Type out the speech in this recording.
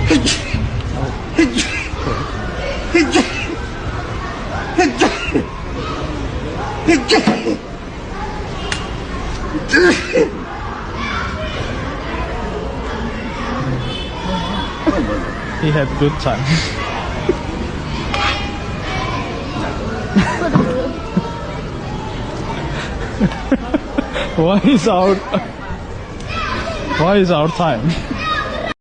He had good time. Why is our time?